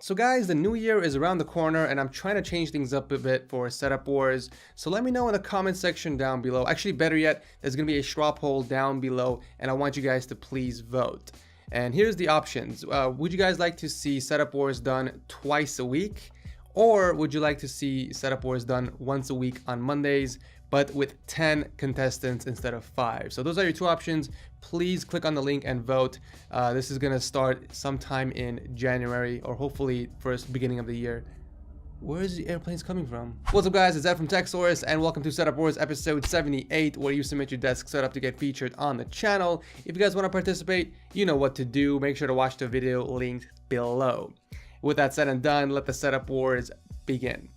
So guys, the new year is around the corner and I'm trying to change things up a bit for setup wars. So let me know in the comment section down below. Actually, better yet, there's going to be a straw poll down below and I want you guys to please vote. And here's the options. Would you guys like to see setup wars done twice a week? Or would you like to see setup wars done once a week on Mondays, but with 10 contestants instead of 5? So those are your two options. Please click on the link and vote. This is gonna start sometime in January or hopefully first beginning of the year. Where is the airplanes coming from? What's up guys, it's Ed from TechSource and welcome to Setup Wars episode 78, where you submit your desk setup to get featured on the channel. If you guys want to participate, you know what to do. Make sure to watch the video linked below. With that said and done, let the setup wars begin.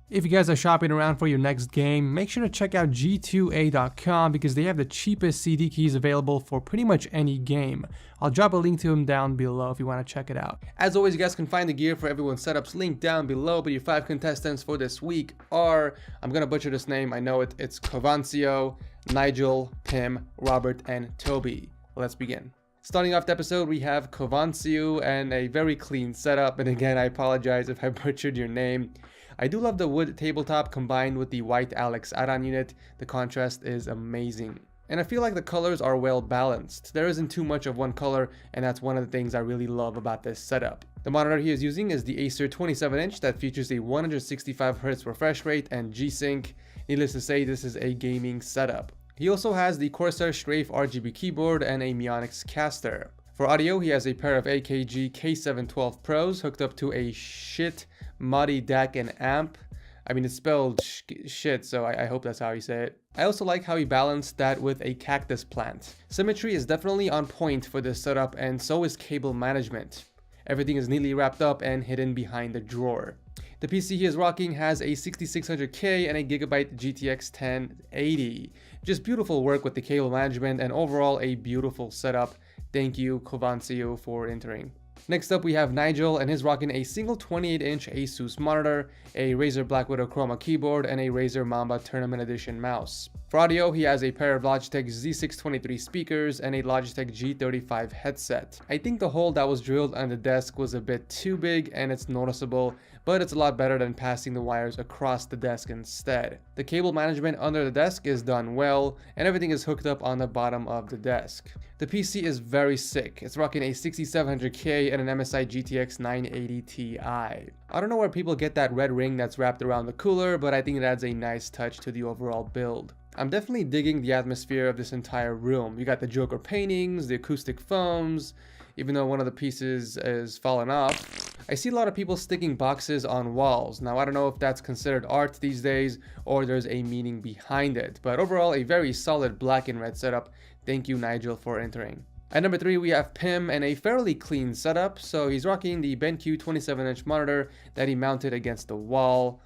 If you guys are shopping around for your next game, make sure to check out g2a.com because they have the cheapest CD keys available for pretty much any game. I'll drop a link to them down below if you want to check it out. As always, you guys can find the gear for everyone's setups linked down below, but your 5 contestants for this week are, I'm gonna butcher this name, I know it, it's Covancio, Nigel, Pim, Robert, and Toby. Let's begin. Starting off the episode, we have Covancio and a very clean setup, and again, I apologize if I butchered your name. I do love the wood tabletop combined with the white Alex add-on unit. The contrast is amazing. And I feel like the colors are well balanced. There isn't too much of one color, and that's one of the things I really love about this setup. The monitor he is using is the Acer 27-inch that features a 165Hz refresh rate and G-Sync. Needless to say, this is a gaming setup. He also has the Corsair Strafe RGB keyboard and a Mionix caster. For audio, he has a pair of AKG K712 Pros hooked up to a shit muddy DAC and amp. I mean, it's spelled shit, so I hope that's how you say it. I also like how he balanced that with a cactus plant. Symmetry is definitely on point for this setup, and so is cable management. Everything is neatly wrapped up and hidden behind the drawer. The PC he is rocking has a 6600K and a Gigabyte GTX 1080. Just beautiful work with the cable management and overall a beautiful setup. Thank you, Covancio, for entering. Next up, we have Nigel, and he's rocking a single 28-inch Asus monitor, a Razer Black Widow Chroma keyboard, and a Razer Mamba Tournament Edition mouse. For audio, he has a pair of Logitech Z623 speakers and a Logitech G35 headset. I think the hole that was drilled on the desk was a bit too big and it's noticeable, but it's a lot better than passing the wires across the desk instead. The cable management under the desk is done well, and everything is hooked up on the bottom of the desk. The PC is very sick. It's rocking a 6700K and an MSI GTX 980 Ti. I don't know where people get that red ring that's wrapped around the cooler, but I think it adds a nice touch to the overall build. I'm definitely digging the atmosphere of this entire room. You got the Joker paintings, the acoustic foams, even though one of the pieces is fallen off. I see a lot of people sticking boxes on walls. Now, I don't know if that's considered art these days or there's a meaning behind it, but overall a very solid black and red setup. Thank you, Nigel, for entering. At number 3, we have Pim and a fairly clean setup. So he's rocking the BenQ 27-inch monitor that he mounted against the wall.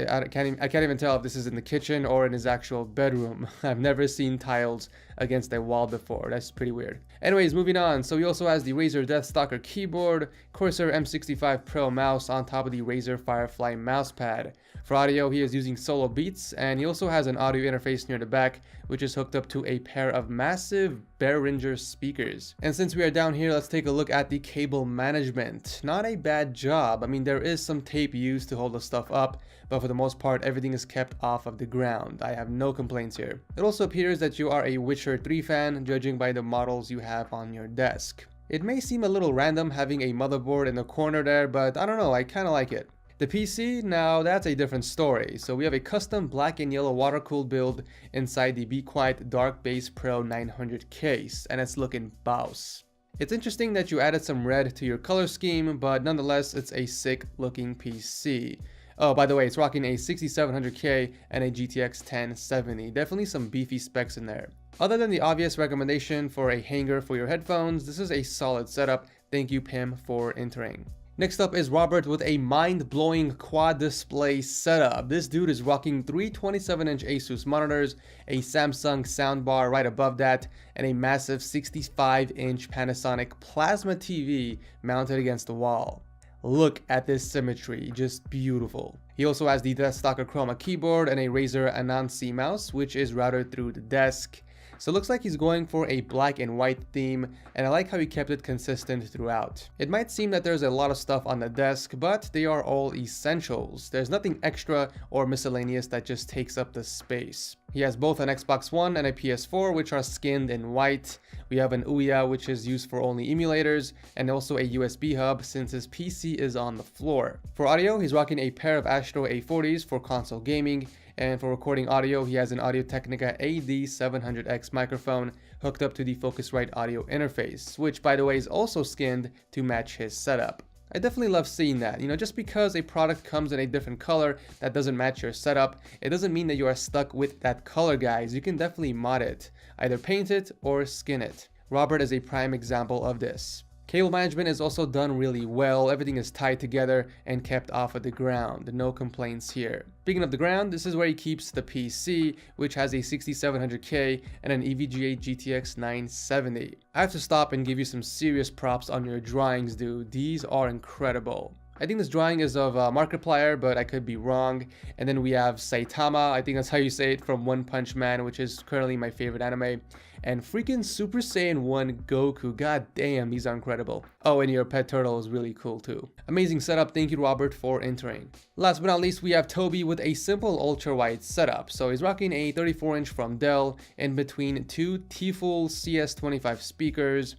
I can't even tell if this is in the kitchen or in his actual bedroom. I've never seen tiles against a wall before. That's pretty weird. Anyways, moving on. So he also has the Razer Deathstalker keyboard, Corsair M65 Pro mouse on top of the Razer Firefly mousepad. For audio, he is using Solo Beats, and he also has an audio interface near the back, which is hooked up to a pair of massive Behringer speakers. And since we are down here, let's take a look at the cable management. Not a bad job. I mean, there is some tape used to hold the stuff up, but for the most part, everything is kept off of the ground. I have no complaints here. It also appears that you are a Witcher 3 fan, judging by the models you have on your desk. It may seem a little random having a motherboard in the corner there, but I don't know, I kind of like it. The PC, now that's a different story. So we have a custom black and yellow water-cooled build inside the Be Quiet Dark Base Pro 900 case, and it's looking boss. It's interesting that you added some red to your color scheme, but nonetheless, it's a sick looking PC. Oh, by the way, it's rocking a 6700K and a GTX 1070. Definitely some beefy specs in there. Other than the obvious recommendation for a hanger for your headphones, this is a solid setup. Thank you, Pim, for entering. Next up is Robert with a mind-blowing quad display setup. This dude is rocking 3 27-inch Asus monitors, a Samsung soundbar right above that, and a massive 65-inch Panasonic plasma TV mounted against the wall. Look at this symmetry, just beautiful. He also has the Deathstalker Chroma keyboard and a Razer Anansi mouse, which is routed through the desk. So it looks like he's going for a black and white theme, and I like how he kept it consistent throughout. It might seem that there's a lot of stuff on the desk, but they are all essentials. There's nothing extra or miscellaneous that just takes up the space. He has both an Xbox One and a PS4, which are skinned in white. We have an Ouya, which is used for only emulators, and also a USB hub since his PC is on the floor. For audio, he's rocking a pair of Astro A40s for console gaming, and for recording audio, he has an Audio-Technica AD700X microphone hooked up to the Focusrite audio interface, which by the way is also skinned to match his setup. I definitely love seeing that. Just because a product comes in a different color that doesn't match your setup, it doesn't mean that you are stuck with that color, guys. You can definitely mod it, either paint it or skin it. Robert is a prime example of this. Cable management is also done really well. Everything is tied together and kept off of the ground. No complaints here. Speaking of the ground, this is where he keeps the PC, which has a 6700K and an EVGA GTX 970. I have to stop and give you some serious props on your drawings, dude. These are incredible. I think this drawing is of Markiplier, but I could be wrong. And then we have Saitama, I think that's how you say it, from One Punch Man, which is currently my favorite anime. And freaking Super Saiyan 1 Goku. God damn, these are incredible. Oh, and your pet turtle is really cool too. Amazing setup. Thank you, Robert, for entering. Last but not least, we have Toby with a simple ultra-wide setup. So he's rocking a 34-inch from Dell in between two T-Full CS25 speakers.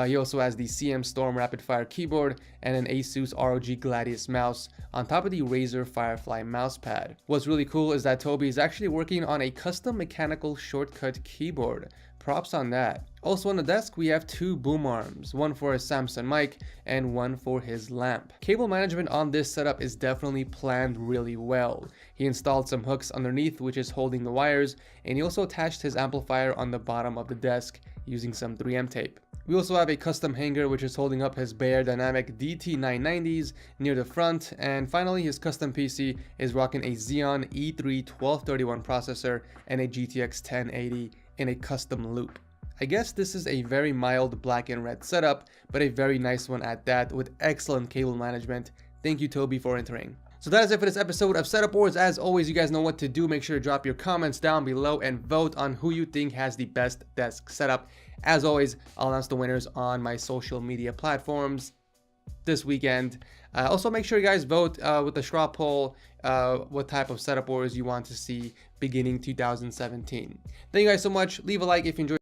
He also has the CM Storm Rapid Fire keyboard and an Asus ROG Gladius mouse on top of the Razer Firefly mousepad. What's really cool is that Toby is actually working on a custom mechanical shortcut keyboard. Props on that. Also on the desk, we have two boom arms, one for his Samsung mic and one for his lamp. Cable management on this setup is definitely planned really well. He installed some hooks underneath, which is holding the wires, and he also attached his amplifier on the bottom of the desk using some 3M tape. We also have a custom hanger which is holding up his Bayer Dynamic DT990s near the front, and finally his custom PC is rocking a Xeon E3 1231 processor and a GTX 1080 in a custom loop. I guess this is a very mild black and red setup, but a very nice one at that with excellent cable management. Thank you, Toby, for entering. So that is it for this episode of Setup Wars. As always, you guys know what to do. Make sure to drop your comments down below and vote on who you think has the best desk setup. As always, I'll announce the winners on my social media platforms this weekend. Also, make sure you guys vote with the straw poll what type of Setup Wars you want to see beginning 2017. Thank you guys so much. Leave a like if you enjoyed.